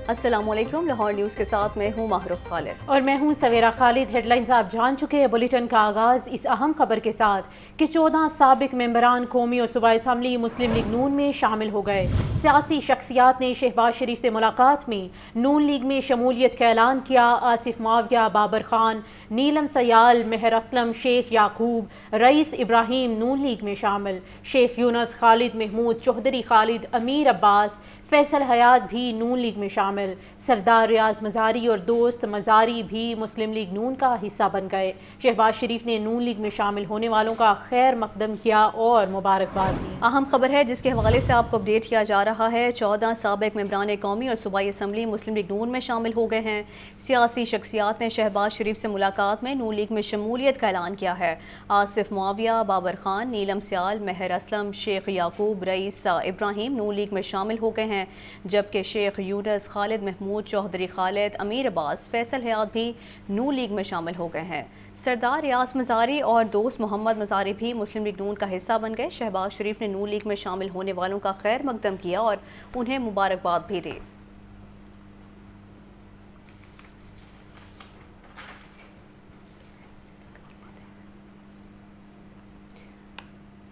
अस्सलाम वालेकुम। लाहौर न्यूज़ के साथ मैं हूँ माहरुफ खालिद और मैं हूँ सवेरा खालिद। हेडलाइंस आप जान चुके हैं। बुलेटिन का आगाज़ इस अहम खबर के साथ कि 14 साबिक मेंबरान कौमी और सूबाई असम्बली मुस्लिम लीग नून में शामिल हो गए। सियासी शख्सियात ने शहबाज शरीफ से मुलाकात में नून लीग में शमूलियत का ऐलान किया। आसिफ मुआविया, बाबर खान, नीलम सयाल, मेहर असलम, शेख याकूब, रईस इब्राहिम नून लीग में शामिल। शेख यूनुस, खालिद महमूद, चौधरी खालिद, अमीर अब्बास, फैसल हयात भी नून लीग में शामिल। सरदार रियाज मज़ारी और दोस्त मज़ारी भी मुस्लिम लीग नून का हिस्सा बन गए। शहबाज शरीफ ने नून लीग में शामिल होने वालों का खैर मकदम किया और मुबारकबाद दी। अहम खबर है जिसके हवाले से आपको अपडेट किया जा रहा है। 14 साबिक मेंबरान कौमी और सूबाई असम्बली मुस्लिम लीग नून में शामिल हो गए हैं। सियासी शख्सियात ने शहबाज शरीफ से मुलाकात में नून लीग में शमूलियत का ऐलान किया है। आसिफ मुआविया, बाबर खान, नीलम सयाल, मेहर असलम, शेख याकूब, रईस इब्राहिम नून लीग में शामिल हो गए हैं, जबकि शेख यूनुस, खालिद महमूद, चौधरी खालिद, अमीर अब्बास, फैसल हयात भी नून लीग में शामिल हो गए हैं। सरदार रियाज मज़ारी और दोस्त मोहम्मद मज़ारी भी मुस्लिम लीग नून का हिस्सा बन गए। शहबाज शरीफ ने नून लीग में शामिल होने वालों का खैर मकदम किया और उन्हें मुबारकबाद भी दी।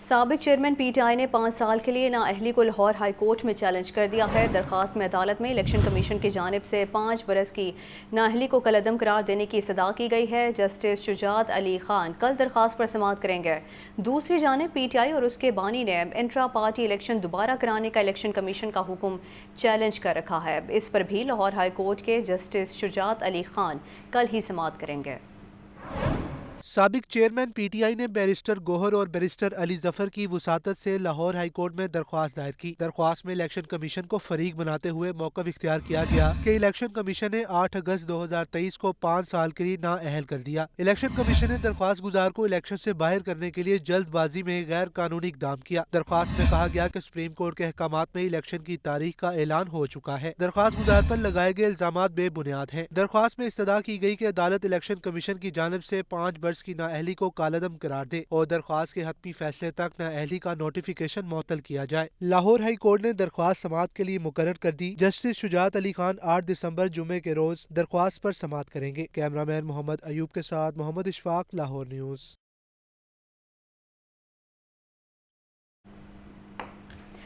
साबिक चेयरमैन पीटीआई ने 5 साल के लिए नाअहली को लाहौर हाई कोर्ट में चैलेंज कर दिया है। दरख्वास्त में अदालत में इलेक्शन कमीशन की जानिब से 5 बरस की नाअहली को कलअदम करार देने की इस्तदा की गई है। जस्टिस शुजात अली खान कल दरख्वास्त पर समाअत करेंगे। दूसरी जानिब पीटीआई और उसके बानी ने इंट्रा पार्टी इलेक्शन दोबारा कराने का इलेक्शन कमीशन का हुक्म चैलेंज कर रखा है। इस पर भी लाहौर हाई कोर्ट के जस्टिस शुजात अली खान कल ही समाअत करेंगे। साबिक चेयरमैन पीटीआई ने बैरिस्टर गोहर और बैरिस्टर अली जफर की वसातत से लाहौर हाई कोर्ट में दरख्वास्त दायर की। दरख्वास्त में इलेक्शन कमीशन को फरीक बनाते हुए मौक़िफ़ इख्तियार किया गया कि इलेक्शन कमीशन ने 8 अगस्त 2023 को 5 साल के लिए नाअहल कर दिया। इलेक्शन कमीशन ने दरख्वास्त गुजार को इलेक्शन से बाहर करने के लिए जल्दबाजी में गैर कानूनी इकदाम किया। दरख्वास्त में कहा गया कि सुप्रीम कोर्ट के अहकामात में इलेक्शन की तारीख का ऐलान हो चुका है। दरख्वास्त गुजार पर लगाए गए इल्जामात बेबुनियाद हैं। दरख्वास्त में इस्तदा की गई कि अदालत इलेक्शन कमीशन की जानिब से 5 बरस की नाअहली को कालअदम करार दे और दरख्वास्त के हतमी फैसले तक नाअहली का नोटिफिकेशन मुअत्तल किया जाए। लाहौर हाई कोर्ट ने दरख्वास्त समाअत के लिए मुकर्रर कर दी। जस्टिस शुजात अली खान 8 दिसंबर जुमे के रोज दरख्वास्त पर समाअत करेंगे। कैमरामैन मोहम्मद अयूब के साथ मोहम्मद इशफाक, लाहौर न्यूज़।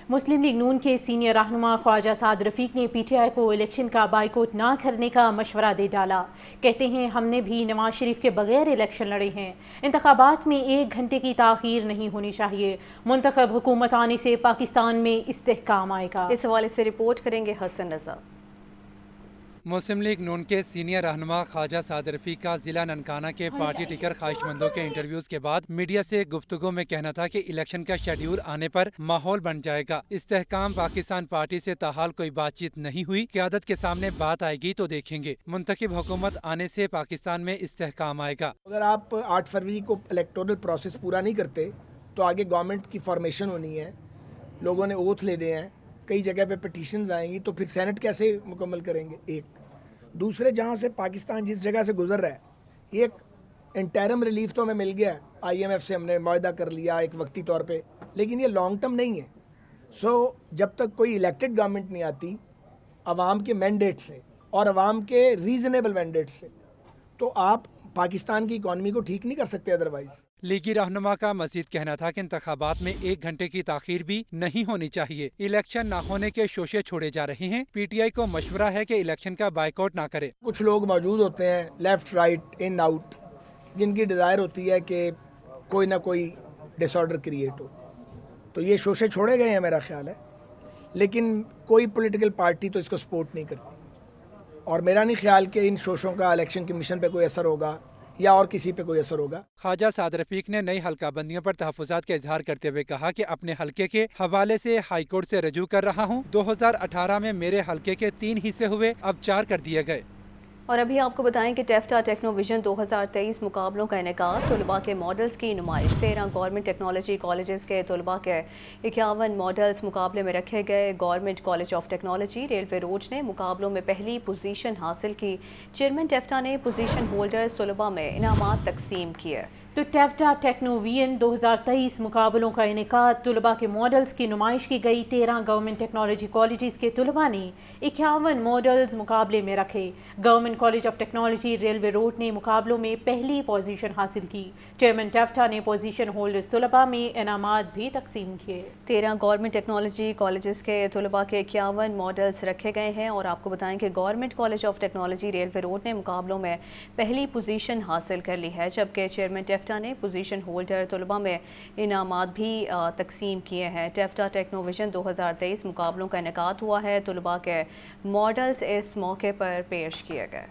मुस्लिम लीग नून के सीनियर रहनुमा ख्वाजा साद रफीक ने पीटीआई को इलेक्शन का बाइकआउट ना करने का मशवरा दे डाला। कहते हैं हमने भी नवाज शरीफ के बगैर इलेक्शन लड़े हैं। इंतखाबात में 1 घंटे की ताख़ीर नहीं होनी चाहिए। मुंतखब हुकूमत आने से पाकिस्तान में इस्तेहकाम आएगा। इस हवाले से रिपोर्ट करेंगे हसन रजा। मुस्लिम लीग नून के सीनियर रहनुमा ख्वाजा साद रफीक का जिला ननकाना के पार्टी टिकर ख्वाहिशमंदों के इंटरव्यूज के बाद मीडिया से गुफ्तगू में कहना था कि इलेक्शन का शेड्यूल आने पर माहौल बन जाएगा। इस्तेहकाम पाकिस्तान पार्टी से ताहाल कोई बातचीत नहीं हुई। क़यादत के सामने बात आएगी तो देखेंगे। मुंतखब हुकूमत आने से पाकिस्तान में इस्तेहकाम आएगा। अगर आप 8 फरवरी को इलेक्टोरल प्रोसेस पूरा नहीं करते तो आगे गवर्नमेंट की फॉर्मेशन होनी है, लोगों ने ओथ लेने हैं, कई जगह पे पिटीशंस आएंगी, तो फिर सेनेट कैसे मुकम्मल करेंगे। एक दूसरे, जहाँ से पाकिस्तान जिस जगह से गुजर रहा है, एक इंटरम रिलीफ तो हमें मिल गया है, IMF से हमने मुआहदा कर लिया एक वक्ती तौर पे, लेकिन ये लॉन्ग टर्म नहीं है। जब तक कोई इलेक्टेड गवर्नमेंट नहीं आती आवाम के मैंडेट से और आवाम के रीजनेबल मैंडेट से, तो आप पाकिस्तान की इकॉनमी को ठीक नहीं कर सकते। अदरवाइज लीगी रहनुमा का मजीद कहना था कि इंतखाबात में 1 घंटे की ताखीर भी नहीं होनी चाहिए। इलेक्शन न होने के शोशे छोड़े जा रहे हैं। पीटीआई को मशवरा है कि इलेक्शन का बाइकआउट ना करे। कुछ लोग मौजूद होते हैं लेफ्ट राइट इन आउट, जिनकी डिज़ायर होती है कि कोई ना कोई डिसऑर्डर क्रिएट हो, तो ये शोशे छोड़े गए हैं मेरा ख्याल है। लेकिन कोई पॉलिटिकल पार्टी तो इसको सपोर्ट नहीं करती, और मेरा नहीं ख्याल कि इन शोशों का इलेक्शन कमीशन पे कोई असर होगा या और किसी पे कोई असर होगा। ख्वाजा साद रफीक ने नई हल्का बंदियों पर तहफ़्फ़ुज़ात का इजहार करते हुए कहा कि अपने हल्के के हवाले से हाई कोर्ट से रजू कर रहा हूँ। 2018 में मेरे हल्के के 3 हिस्से हुए, अब 4 कर दिए गए। और अभी आपको बताएं कि टेफ्टा टेक्नोविजन 2023 मुकाबलों का इनेकाद, तलबा के मॉडल्स की नुमाइश। 13 गवर्नमेंट टेक्नोलॉजी कॉलेजेस के तलबा के 51 मॉडल्स मुकाबले में रखे गए। Government college of technology railway road ने मुकाबलों में पहली पोजीशन हासिल की। चेयरमैन टेफ्टा ने पोजीशन होल्डर्स तलबा में इनामात तकसीम किए। تو ٹیفٹا ٹیکنووین 2023 مقابلوں کا انعقاد طلباء کے ماڈلز کی نمائش کی گئی 13 گورنمنٹ ٹیکنالوجی کالجز کے طلباء نے 51 ماڈلز مقابلے میں رکھے۔ Government college of technology railway road نے مقابلوں میں پہلی پوزیشن حاصل کی۔ چیئرمین ٹیفٹا نے پوزیشن ہولڈرز طلباء میں انعامات بھی تقسیم کیے۔ 13 گورنمنٹ ٹیکنالوجی کالجز کے طلباء کے 51 ماڈلز رکھے گئے ہیں اور آپ کو بتائیں کہ government college of technology railway road نے مقابلوں میں پہلی پوزیشن حاصل کر لی ہے، جبکہ چیئرمین ٹیفٹا نے پوزیشن ہولڈر طلباء میں انعامات بھی تقسیم کیے ہیں۔ ٹیفٹا ٹیکنوویژن 2023 مقابلوں کا انعقاد ہوا ہے۔ طلباء کے ماڈلز اس موقع پر پیش کیے گئے۔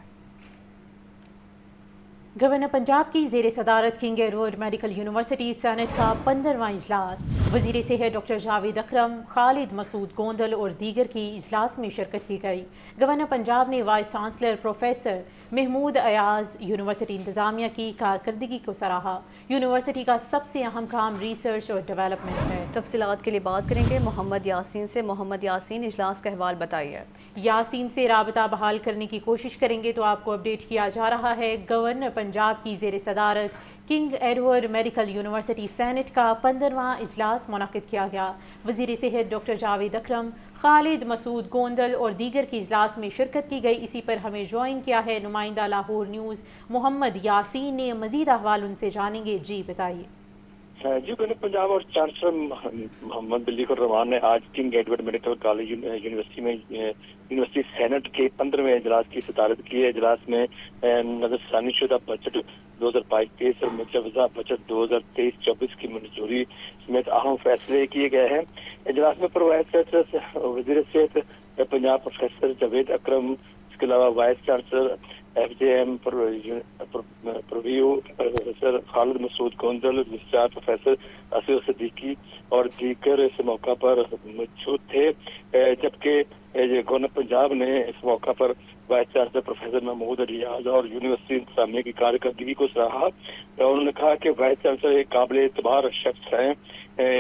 گورنر پنجاب کی زیر صدارت King Edward Medical University Senate کا 15واں اجلاس، وزیر صحت ڈاکٹر جاوید اکرم، خالد مسعود گوندل اور دیگر کی اجلاس میں شرکت کی گئی۔ گورنر پنجاب نے vice chancellor professor Mahmood Ayaz university انتظامیہ کی کارکردگی کو سراہا۔ یونیورسٹی کا سب سے اہم کام ریسرچ اور ڈیولپمنٹ ہے۔ تفصیلات کے لیے بات کریں گے محمد یاسین سے۔ محمد یاسین، اجلاس کا احوال بتائیے۔ یاسین سے رابطہ بحال کرنے کی کوشش کریں گے تو آپ کو اپڈیٹ کیا جا رہا ہے گورنر پنجاب کی زیر صدارت King Edward Medical University Senate کا 15واں اجلاس منعقد کیا گیا۔ وزیر صحت ڈاکٹر جاوید اکرم، خالد مسعود گوندل اور دیگر کی اجلاس میں شرکت کی گئی۔ اسی پر ہمیں جوائن کیا ہے نمائندہ لاہور نیوز محمد یاسین نے، مزید احوال ان سے جانیں گے۔ جی بتائیے۔ جی گورنر پنجاب اور چانسلر محمد بلیغ الرحمان نے آج king Edward medical college university میں یونیورسٹی سینٹ کے 15ویں اجلاس کی صدارت کی ہے۔ اجلاس میں نظر ثانی شدہ بجٹ 2022 اور مجوزہ بجٹ 2023-24 کی منظوری سمیت اہم فیصلے کیے گئے ہیں۔ اجلاس میں وزیر صحت پنجاب پروفیسر جاوید اکرم، اس کے علاوہ vice chancellor F J M پرویو professor Khalid Masood Gondal, registrar professor Aseer Siddiqui اور دیگر اس موقع پر موجود تھے، جبکہ گورنر پنجاب نے اس موقع پر vice chancellor professor Mahmood Ayaz اور یونیورسٹی انتظامیہ کی کارکردگی کو سراہا۔ انہوں نے کہا کہ وائس چانسلر ایک قابل اعتبار شخص ہیں،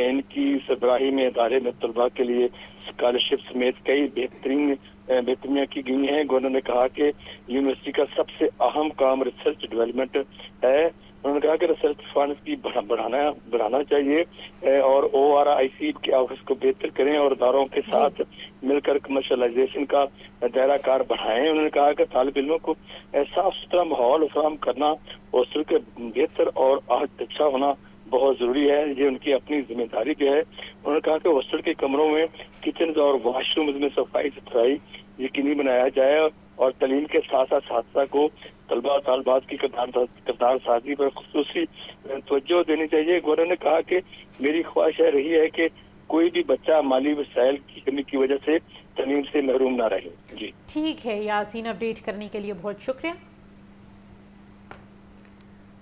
ان کی سربراہی میں ادارے میں طلباء کے لیے اسکالرشپ سمیت کئی بہتریاں کی گئی ہیں۔ گورنر نے کہا کہ یونیورسٹی کا سب سے اہم کام ریسرچ ڈیولپمنٹ ہے۔ انہوں نے کہا کہ ریسرچ فنڈز کی بڑھانا چاہیے اور ORIC کے آفس کو بہتر کریں اور اداروں کے ساتھ مل کر کمرشلائزیشن کا دائرہ کار بڑھائیں۔ انہوں نے کہا کہ طالب علموں کو صاف ستھرا ماحول فراہم کرنا، ہاسٹل کے بہتر اور اچھا ہونا بہت ضروری ہے، یہ ان کی اپنی ذمہ داری بھی ہے۔ انہوں نے کہا کہ ہاسٹل کے کمروں میں کچنز اور واش رومز میں صفائی ستھرائی یقینی بنایا جائے اور تعلیم کے ساتھ ساتھ اساتذہ کو طلباء اور طالبات کی کردار سازی پر خصوصی توجہ دینی چاہیے۔ گورنر نے کہا کہ میری خواہش رہی ہے کہ کوئی بھی بچہ مالی وسائل کی کمی کی وجہ سے تعلیم سے محروم نہ رہے۔ جی ٹھیک ہے یاسین، اپڈیٹ کرنے کے لیے بہت شکریہ۔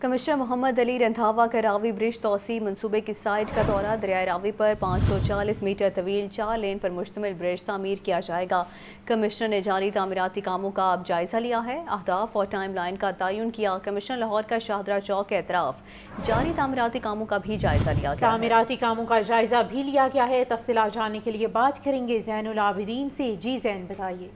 کمشنر محمد علی رندھاوا کا راوی برج توسیع منصوبے کی سائٹ کا دورہ۔ دریائے راوی پر 540 میٹر طویل 4 لین پر مشتمل برج تعمیر کیا جائے گا۔ کمشنر نے جاری تعمیراتی کاموں کا اب جائزہ لیا ہے، اہداف اور ٹائم لائن کا تعین کیا۔ کمشنر لاہور کا شاہدرہ چوک کے اطراف جاری تعمیراتی کاموں کا بھی جائزہ لیا گیا۔ تعمیراتی کاموں کا جائزہ بھی لیا گیا ہے۔ تفصیلات جاننے کے لیے بات کریں گے زین العابدین سے۔ جی زین بتائیے۔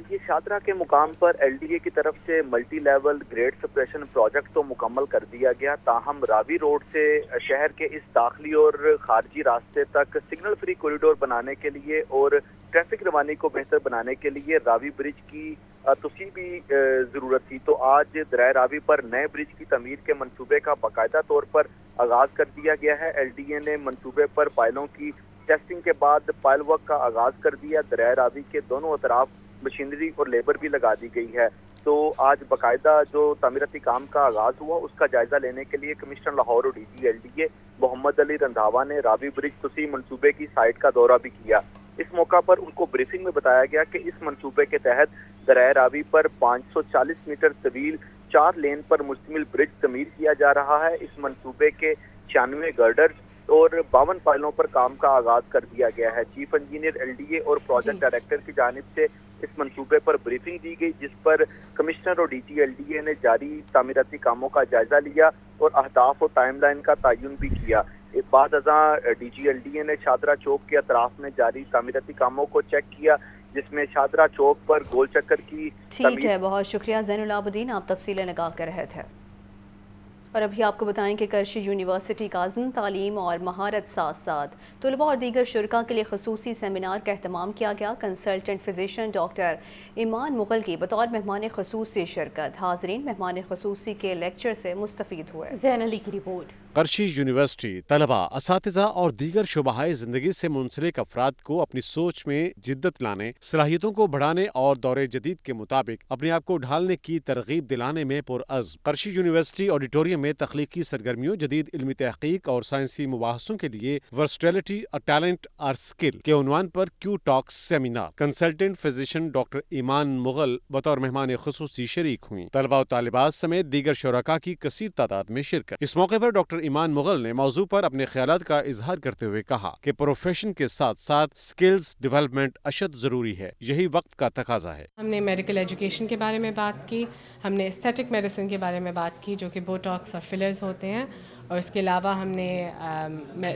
یہ شاہدرہ کے مقام پر LDA کی طرف سے multi level grade separation project تو مکمل کر دیا گیا، تاہم راوی روڈ سے شہر کے اس داخلی اور خارجی راستے تک سگنل فری کوریڈور بنانے کے لیے اور ٹریفک روانی کو بہتر بنانے کے لیے راوی برج کی توسیع بھی ضرورت تھی۔ تو آج دریائے راوی پر نئے برج کی تعمیر کے منصوبے کا باقاعدہ طور پر آغاز کر دیا گیا ہے۔ LDA نے منصوبے پر پائلوں کی ٹیسٹنگ کے بعد پائل ورک کا آغاز کر دیا۔ دریائے راوی کے دونوں اطراف مشینری اور لیبر بھی لگا دی گئی ہے۔ تو آج باقاعدہ جو تعمیراتی کام کا آغاز ہوا اس کا جائزہ لینے کے لیے کمشنر لاہور اور DG LDA محمد علی رندھاوا نے راوی برج توسیع منصوبے کی سائٹ کا دورہ بھی کیا۔ اس موقع پر ان کو بریفنگ میں بتایا گیا کہ اس منصوبے کے تحت دریائے راوی پر 540 میٹر طویل 4 لین پر مشتمل برج تعمیر کیا جا رہا ہے۔ اس منصوبے کے 96 گرڈرز اور 52 پائلوں پر کام کا آغاز کر دیا گیا ہے۔ چیف انجینئر LDA اور پروجیکٹ ڈائریکٹر کی جانب سے اس منصوبے پر بریفنگ دی گئی، جس پر کمشنر اور DG LDA نے جاری تعمیراتی کاموں کا جائزہ لیا اور اہداف اور ٹائم لائن کا تعین بھی کیا۔ بعد ازاں DG LDA نے شاہدرہ چوک کے اطراف میں جاری تعمیراتی کاموں کو چیک کیا، جس میں شاہدرہ چوک پر گول چکر کی ٹھیک ہے، بہت شکریہ زین العابدین، آپ تفصیل نگاہ کر رہے تھے۔ اور ابھی آپ کو بتائیں کہ کرشی یونیورسٹی کازن تعلیم اور مہارت ساتھ ساتھ طلباء اور دیگر شرکاء کے لیے خصوصی سیمینار کا اہتمام کیا گیا۔ کنسلٹنٹ فزیشین ڈاکٹر ایمان مغل کی بطور مہمان خصوصی شرکت، حاضرین مہمان خصوصی کے لیکچر سے مستفید ہوئے۔ زین علی کی رپورٹ۔ کرشی یونیورسٹی طلباء، اساتذہ اور دیگر شعبۂ زندگی سے منسلک افراد کو اپنی سوچ میں جدت لانے، صلاحیتوں کو بڑھانے اور دور جدید کے مطابق اپنے آپ کو ڈھالنے کی ترغیب دلانے میں پرعزم۔ کرشی یونیورسٹی آڈیٹوریم میں تخلیقی سرگرمیوں، جدید علمی تحقیق اور سائنسی مباحثوں کے لیے ورسٹیلٹی اے ٹیلنٹ اور اسکل کے عنوان پر کیو ٹاکس سیمینار۔ کنسلٹنٹ فزیشین ڈاکٹر ایمان مغل بطور مہمان خصوصی شریک ہوئیں۔ طلباء و طالبات سمیت دیگر شرکاء کی کثیر تعداد میں شرکت۔ اس موقع پر ڈاکٹر ایمان مغل نے موضوع پر اپنے خیالات کا اظہار کرتے ہوئے کہا کہ پروفیشن کے ساتھ ساتھ سکلز ڈیولپمنٹ اشد ضروری ہے، یہی وقت کا تقاضا ہے۔ ہم نے میڈیکل ایجوکیشن کے بارے میں بات کی، ہم نے استھیٹک میڈیسن کے بارے میں بات کی جو کہ بوٹاکس اور فلرز ہوتے ہیں، اور اس کے علاوہ ہم نے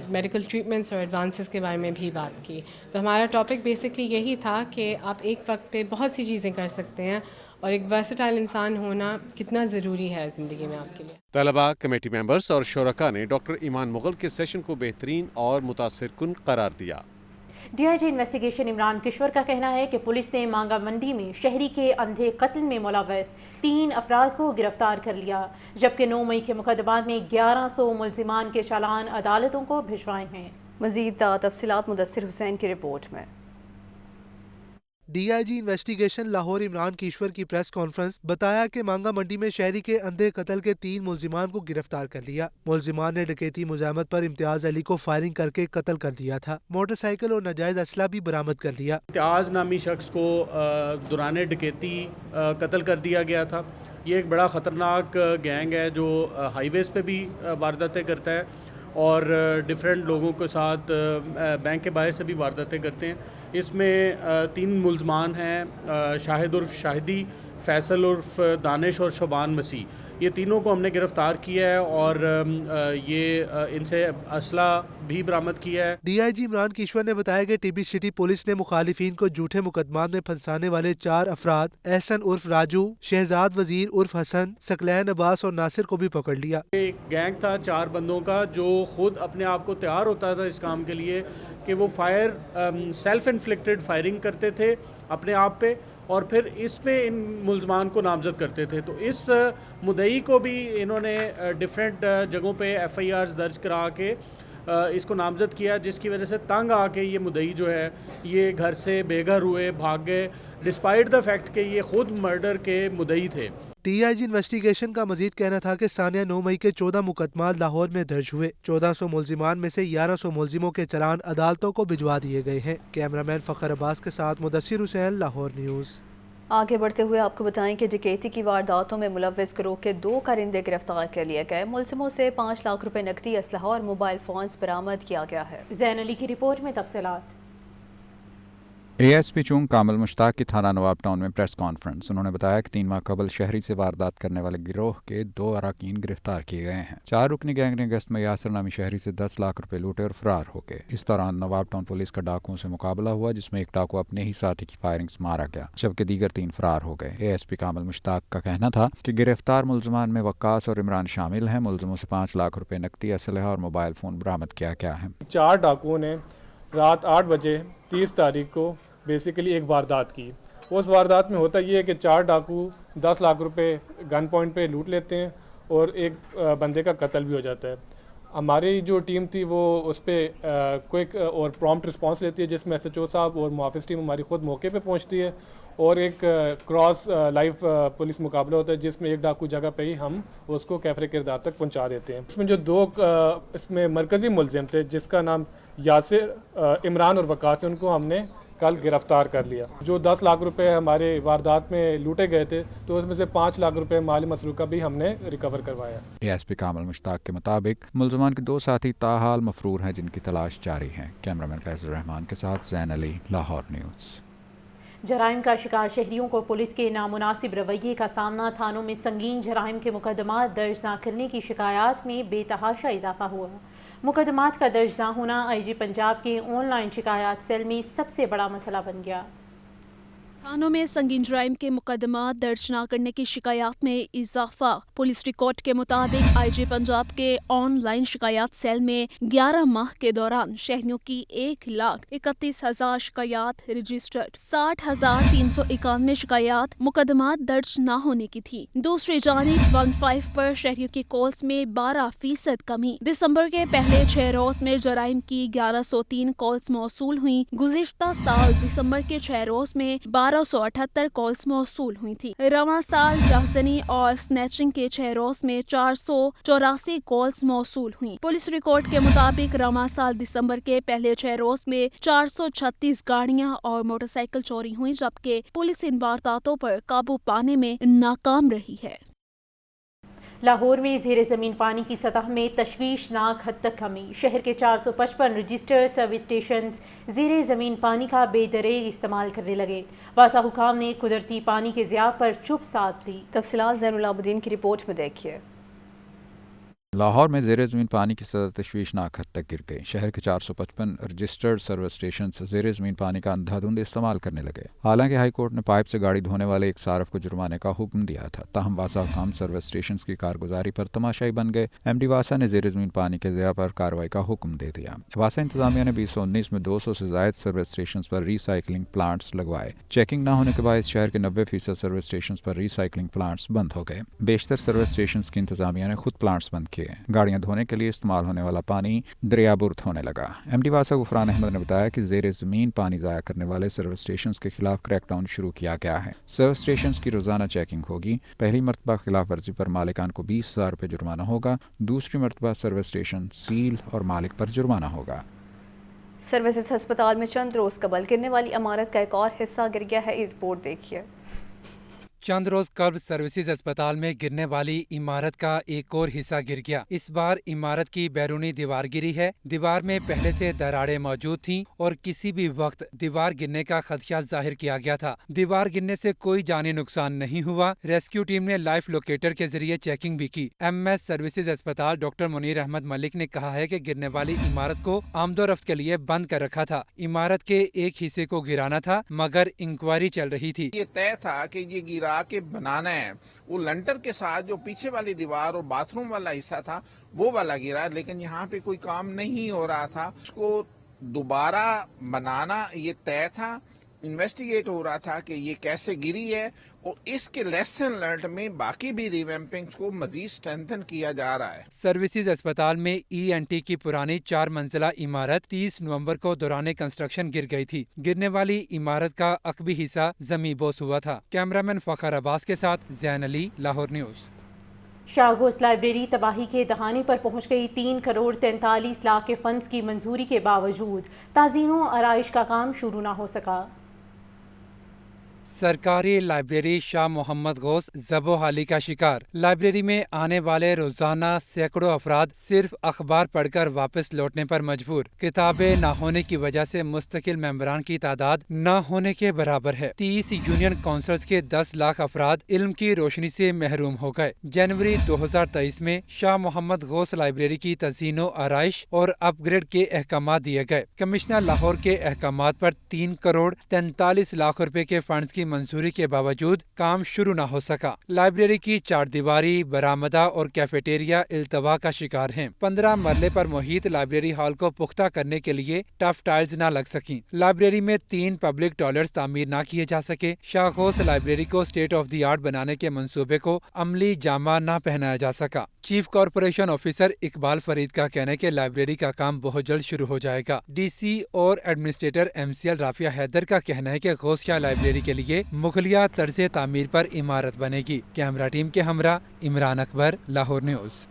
میڈیکل ٹریٹمنٹس اور ایڈوانسز کے بارے میں بھی بات کی۔ تو ہمارا ٹاپک بیسکلی یہی تھا کہ آپ ایک وقت پہ بہت سی چیزیں کر سکتے ہیں اور ایک ورسٹائل انسان ہونا کتنا ضروری ہے زندگی میں آپ کے لیے۔ طلباء، کمیٹی ممبرز اور شرکاء نے ڈاکٹر ایمان مغل کے سیشن کو بہترین اور متاثر کن قرار دیا۔ D I G investigation Imran Kishwar کا کہنا ہے کہ پولیس نے مانگا منڈی میں شہری کے اندھے قتل میں ملوث 3 افراد کو گرفتار کر لیا، جبکہ 9 مئی کے مقدمات میں 1100 ملزمان کے چالان عدالتوں کو بھجوائے ہیں۔ مزید تفصیلات مدثر حسین کی رپورٹ میں۔ D I G investigation Lahore Imran Kishwar کی پریس کانفرنس بتایا کہ مانگا منڈی میں شہری کے اندھے قتل کے 3 ملزمان کو گرفتار کر لیا۔ ملزمان نے ڈکیتی مزاحمت پر امتیاز علی کو فائرنگ کر کے قتل کر دیا تھا۔ موٹر سائیکل اور ناجائز اسلحہ بھی برآمد کر لیا۔ امتیاز نامی شخص کو دوران ڈکیتی قتل کر دیا گیا تھا۔ یہ ایک بڑا خطرناک گینگ ہے جو ہائی ویز پہ بھی وارداتیں کرتا ہے اور ڈفرینٹ لوگوں کے ساتھ بینک کے باعث سے بھی وارداتیں کرتے ہیں۔ اس میں 3 ملزمان ہیں، شاہد عرف شاہدی، فیصل عرف دانش اور شبان مسیح۔ یہ تینوں کو ہم نے گرفتار کیا ہے اور یہ ان سے اسلحہ بھی برآمد کیا ہے۔ ڈی آئی جی عمران کشور نے بتایا کہ ٹی بی سٹی پولیس نے مخالفین کو جھوٹے مقدمات میں پھنسانے والے 4 افراد احسن عرف راجو، شہزاد وزیر عرف حسن، ثقلین عباس اور ناصر کو بھی پکڑ لیا۔ ایک گینگ تھا 4 بندوں کا جو خود اپنے آپ کو تیار ہوتا تھا اس کام کے لیے کہ وہ سیلف انفلکٹڈ فائرنگ کرتے تھے اپنے آپ پہ اور پھر اس میں ان ملزمان کو نامزد کرتے تھے۔ تو اس مدعی کو بھی انہوں نے ڈفرینٹ جگہوں پہ ایف آئی آرز درج کرا کے اس کو نامزد کیا، جس کی وجہ سے تنگ آ کے یہ مدعی جو ہے یہ گھر سے بے گھر ہوئے، بھاگ گئے، ڈسپائٹ دا فیکٹ کہ یہ خود مرڈر کے مدعی تھے۔ ٹی آئی جی انویسٹیگیشن کا مزید کہنا تھا کہ ثانیہ 9 مئی کے 14 مقدمات لاہور میں درج ہوئے۔ 1400 ملزمان میں سے 1100 ملزموں کے چلان عدالتوں کو بھجوا دیے گئے ہیں۔ کیمرامین فخر عباس کے ساتھ مدثر حسین، لاہور نیوز۔ آگے بڑھتے ہوئے آپ کو بتائیں کہ ڈکیتی کی وارداتوں میں ملوث گروہ کے 2 کارندے گرفتار کر لیے گئے۔ ملزموں سے 5 لاکھ روپے نقدی، اسلحہ اور موبائل فونز برآمد کیا گیا ہے۔ زین علی کی رپورٹ میں تفصیلات۔ اے ایس پی چونگ کامل مشتاق کی تھانہ نواب ٹاؤن میں پریس کانفرنس۔ انہوں نے بتایا کہ 3 ماہ قبل شہری سے واردات کرنے والے گروہ کے 2 اراکین گرفتار کیے گئے ہیں۔ 4 رکنی گینگ نے اگست میں یاسر نامی شہری سے 10 لاکھ روپے لوٹے اور فرار ہو گئے۔ اس دوران نواب ٹاؤن پولیس کا ڈاکوؤں سے مقابلہ ہوا جس میں ایک ڈاکو اپنے ہی ساتھی کی فائرنگ سے مارا گیا، جبکہ دیگر 3 فرار ہو گئے۔ اے ایس پی کامل مشتاق کا کہنا تھا کہ گرفتار ملزمان میں وقاص اور عمران شامل ہیں۔ ملزموں سے 5 لاکھ روپے نقدی، اسلحہ اور موبائل فون برآمد کیا گیا ہے۔ 4 ڈاکوؤں نے رات 8 بجے 30 تاریخ کو بیسیکلی ایک واردات کی۔ اس واردات میں ہوتا یہ ہے کہ 4 ڈاکو 10 لاکھ روپے گن پوائنٹ پہ لوٹ لیتے ہیں اور ایک بندے کا قتل بھی ہو جاتا ہے۔ ہماری جو ٹیم تھی وہ اس پہ کوئک اور پرومپٹ رسپانس لیتی ہے، جس میں ایس ایچ او صاحب اور محافظ ٹیم ہماری خود موقع پہ پہنچتی ہے اور ایک کراس لائیو پولیس مقابلہ ہوتا ہے جس میں ایک ڈاکو جگہ پہ ہی ہم اس کو کیفر کردار تک پہنچا دیتے ہیں۔ اس میں جو 2 اس میں مرکزی ملزم تھے جس کا نام یاسر، عمران اور وقاص، ان کو ہم نے کل گرفتار کر لیا۔ جو 10 لاکھ روپے ہمارے واردات میں لوٹے گئے تھے تو اس میں سے 5 لاکھ روپے مالی مسروقہ بھی ہم نے ریکور کروایا۔ اے ایس پی کامل مشتاق کے مطابق ملزمان کے 2 ساتھی تاحال مفرور ہیں جن کی تلاش جاری ہے۔ کیمرامین فیض الرحمان کے ساتھ زین علی، لاہور نیوز۔ جرائم کا شکار شہریوں کو پولیس کے نامناسب رویے کا سامنا، تھانوں میں سنگین جرائم کے مقدمات درج نہ کرنے کی شکایات میں بے تحاشا اضافہ ہوا۔ مقدمات کا درج نہ ہونا آئی جی پنجاب کے آن لائن شکایات سیل میں سب سے بڑا مسئلہ بن گیا۔ थानों में संगीन जुर्म के मुकदमा दर्ज न करने की शिकायत में इजाफा। पुलिस रिकॉर्ड के मुताबिक आईजी पंजाब के ऑनलाइन शिकायत सेल में 11 माह के दौरान शहरियों की 1,31,000 शिकायत रजिस्टर्ड, 60,391 शिकायत मुकदमा दर्ज न होने की थी। दूसरी जानिब 15 पर शहरियों की कॉल्स में 12% कमी। दिसंबर के पहले 6 रोज में जराइम की 1103 कॉल्स मौसूल हुई। गुज़िश्ता साल दिसंबर के 6 रोज में 1278 कॉल्स मौसूल हुई थी। रवां साल राहज़नी और स्नैचिंग के 6 रोज में 484 कॉल्स मौसूल हुई। पुलिस रिकॉर्ड के मुताबिक रवां साल दिसंबर के पहले 6 रोज में 436 गाड़ियां और मोटरसाइकिल चोरी हुई, जबकि पुलिस इन वारदातों पर काबू पाने में नाकाम रही है। लाहौर में ज़ेर ज़मीन पानी की सतह में तशवीशनाक हद तक कमी। शहर के 455 रजिस्टर्ड सर्विस स्टेशन ज़ेर ज़मीन पानी का बेदरेग इस्तेमाल करने लगे। वासा हुकाम ने कुदरती पानी के ज़िया पर चुप साथ दी। तफसीलात ज़ैनुल आबिदीन की रिपोर्ट में देखिए। लाहौर में ज़ेर ज़मीन पानी की सतह तशवीशनाक हद तक गिर गई। शहर के 455 रजिस्टर्ड सर्विस स्टेशन ज़ेर ज़मीन पानी का अंधाधुंध इस्तेमाल करने लगे। हालांकि हाई कोर्ट ने पाइप से गाड़ी धोने वाले एक सारफ को जुर्माने का हुक्म दिया था, ताहम वासा हुकाम सर्विस स्टेशन की कारगुजारी पर तमाशाई बन गए। एमडी वासा ने ज़ेर ज़मीन पानी के ज़िया पर कार्रवाई का हुक्म दे दिया। वासा इंतजामिया ने 2019 में 200 से ज़ायद सर्विस स्टेशन पर रीसाइकलिंग प्लांट्स लगवाए। चेकिंग न होने के बाद शहर के 90% सर्विस स्टेशन पर रीसाइकलिंग प्लांट्स बंद हो गए। बेशतर सर्विस स्टेशन की इंतजामिया ने खुद प्लांट्स बंद किए। गाड़ियां धोने के लिए इस्तेमाल होने वाला पानी दरियाबुर्द होने लगा। एमडी वासा गुफरान अहमद ने बताया कि ज़ेर ज़मीन पानी ज़ाया करने वाले सर्विस स्टेशन के खिलाफ क्रैकडाउन शुरू किया गया है। सर्विस स्टेशन की रोजाना चेकिंग होगी। पहली मरतबा खिलाफ वर्जी पर मालिकान को 20,000 रुपये जुर्माना होगा। दूसरी मरतबा सर्विस स्टेशन सील और मालिक पर जुर्माना होगा। सर्विसेज अस्पताल में चंद रोज कबल गिरने वाली इमारत का एक और हिस्सा गिर गया है। रिपोर्ट देखिए। चंद रोज कब्ल सर्विसेज अस्पताल में गिरने वाली इमारत का एक और हिस्सा गिर गया। इस बार इमारत की बैरूनी दीवार गिरी है। दीवार में पहले से दरारें मौजूद थीं और किसी भी वक्त दीवार गिरने का खदशा जाहिर किया गया था। दीवार गिरने से कोई जानी नुकसान नहीं हुआ। रेस्क्यू टीम ने लाइफ लोकेटर के जरिए चेकिंग भी की। एमएस सर्विसेज अस्पताल डॉक्टर मुनीर अहमद मलिक ने कहा है कि गिरने वाली इमारत को आमदोरफ्त के लिए बंद कर रखा था। इमारत के एक हिस्से को गिराना था, मगर इंक्वायरी चल रही थी। ये तय था कि ये गिरा के बनाना है। वो लंटर के साथ जो पीछे वाली दीवार और बाथरूम वाला हिस्सा था वो वाला गिरा, लेकिन यहाँ पे कोई काम नहीं हो रहा था। उसको दोबारा बनाना ये तय था। इन्वेस्टिगेट हो रहा था कि ये कैसे गिरी है और इसके लेसन लर्न में बाकी भी रिवैम्पिंग को मजीद स्ट्रेंथन किया जा रहा है। सर्विसेज अस्पताल में ईएनटी की पुरानी 4 मंजिला इमारत 30 नवंबर को दौरान कंस्ट्रक्शन गिर गई थी। गिरने वाली इमारत का अकबी हिस्सा जमींबोस हुआ था। कैमरामैन फखर अब्बास के साथ जैन अली, लाहौर न्यूज़। शाहगोस लाइब्रेरी तबाही के दहाने पर पहुंच गई। 3 करोड़ 43 लाख के फंड्स की मंजूरी के बावजूद ताज़ीनों आराइश का काम शुरू न हो सका। सरकारी लाइब्रेरी शाह मोहम्मद गौस ज़बोहाली का शिकार। लाइब्रेरी में आने वाले रोजाना सैकड़ों अफराद सिर्फ अखबार पढ़कर वापस लौटने पर मजबूर। किताबें न होने की वजह से मुस्तकिल मेंबरान की तादाद न होने के बराबर है। 30 यूनियन काउंसिल्स के 10 लाख अफराद इल्म की रोशनी से महरूम हो गए। जनवरी 2023 में शाह मोहम्मद गौस लाइब्रेरी की तज़ीनो आराइश और अपग्रेड के अहकाम दिए गए। कमिश्नर लाहौर के अहकाम पर 3 करोड़ 43 लाख रुपए के फंड की मंजूरी के बावजूद काम शुरू न हो सका। लाइब्रेरी की 4 दीवारी, बरामदा और कैफेटेरिया इल्तवा का शिकार हैं। 15 मरले पर मुहित लाइब्रेरी हॉल को पुख्ता करने के लिए टफ टाइल्स न लग सकी। लाइब्रेरी में 3 पब्लिक टॉयलेट्स तामीर न किए जा सके। शाहगोस लाइब्रेरी को स्टेट ऑफ द आर्ट बनाने के मंसूबे को अमली जामा न पहनाया जा सका। Chief corporation officer Iqbal Farid का कहना है कि लाइब्रेरी का काम बहुत जल्द शुरू हो जाएगा। डीसी और एडमिनिस्ट्रेटर MCL राफिया हैदर का कहना है कि गौसिया लाइब्रेरी के लिए मुगलिया तर्ज तामीर पर इमारत बनेगी। कैमरा टीम के हमरा Imran Akbar, Lahore news.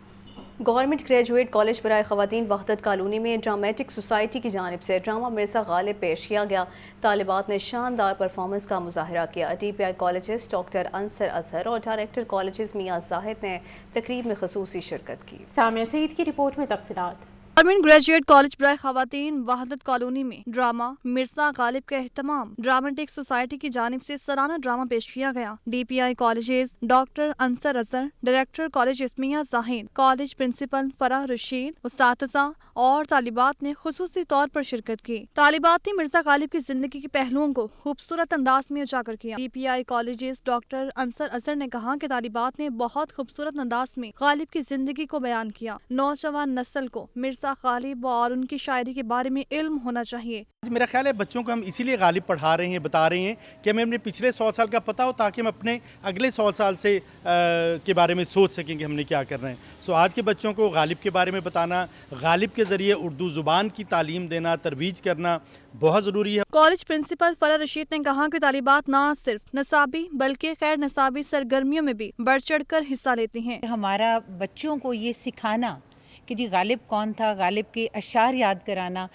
Government graduate college बराए ख़वातीन वहदत कॉलोनी में ड्रामेटिक सोसाइटी की जानिब से ड्रामा मिर्ज़ा गालिब पेश किया गया। तालिबात ने शानदार परफॉर्मेंस का मुजाहरा किया। DPI colleges doctor Ansar Azhar और डायरेक्टर कॉलेजेस मियां जाहिद ने तकरीब में खसूसी शिरकत की। सामिया सईद की रिपोर्ट में तफसीलात। गवर्नमेंट ग्रेजुएट कॉलेज बराए खवातीन वहदत कॉलोनी में ड्रामा मिर्जा गालिब का एहतमाम ड्रामेटिक सोसाइटी की जानिब से सालाना ड्रामा पेश किया गया। DPI colleges doctor Ansar Azhar, director college Ismia Zahid, college principal Farah Rasheed, उस्तातिज़ा और तालिबात ने खुसूसी तौर पर शिरकत की। तालिबात ने मिर्जा गालिब की जिंदगी के पहलुओं को खूबसूरत अंदाज में उजागर किया। DPI colleges doctor Ansar Azhar ने कहा कि तालिबात ने बहुत खूबसूरत अंदाज में गालिब की जिंदगी को बयान किया। नौजवान नस्ल को मिर्जा गालिब और उनकी शायरी के बारे में इल्म होना चाहिए। मेरा ख्याल है बच्चों को हम इसीलिए गालिब पढ़ा रहे हैं, बता रहे हैं कि हमें अपने पिछले 100 साल का पता हो ताकि हम अपने अगले 100 साल से के बारे में सोच सकें कि हमने क्या कर रहे हैं। सो आज के बच्चों को गालिब के बारे में बताना, गालिब के ज़रिए उर्दू ज़ुबान की तालीम देना, तरवीज करना बहुत ज़रूरी है। कॉलेज प्रिंसिपल फराह रशीद ने कहा कि तालिबात न सिर्फ नसाबी बल्कि गैर नसाबी सरगर्मियों में भी बढ़ चढ़ कर हिस्सा लेती हैं। हमारा बच्चों को ये सिखाना कि जी गालिब कौन था, गालिब के अशार याद कराना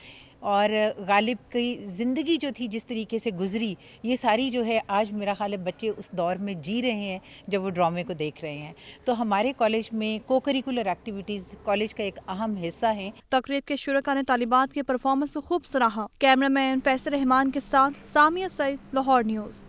और गालिब की ज़िंदगी जो थी जिस तरीके से गुजरी, ये सारी जो है आज मेरा ख्याल है बच्चे उस दौर में जी रहे हैं जब वो ड्रामे को देख रहे हैं। तो हमारे कॉलेज में को करिकुलर एक्टिविटीज़ कॉलेज का एक अहम हिस्सा है। तकरीब के शुरका ने तालिबात के परफॉर्मेंस को खूब सराहा। कैमरामैन फैसल रहमान के साथ सामिया सईद, लाहौर न्यूज़।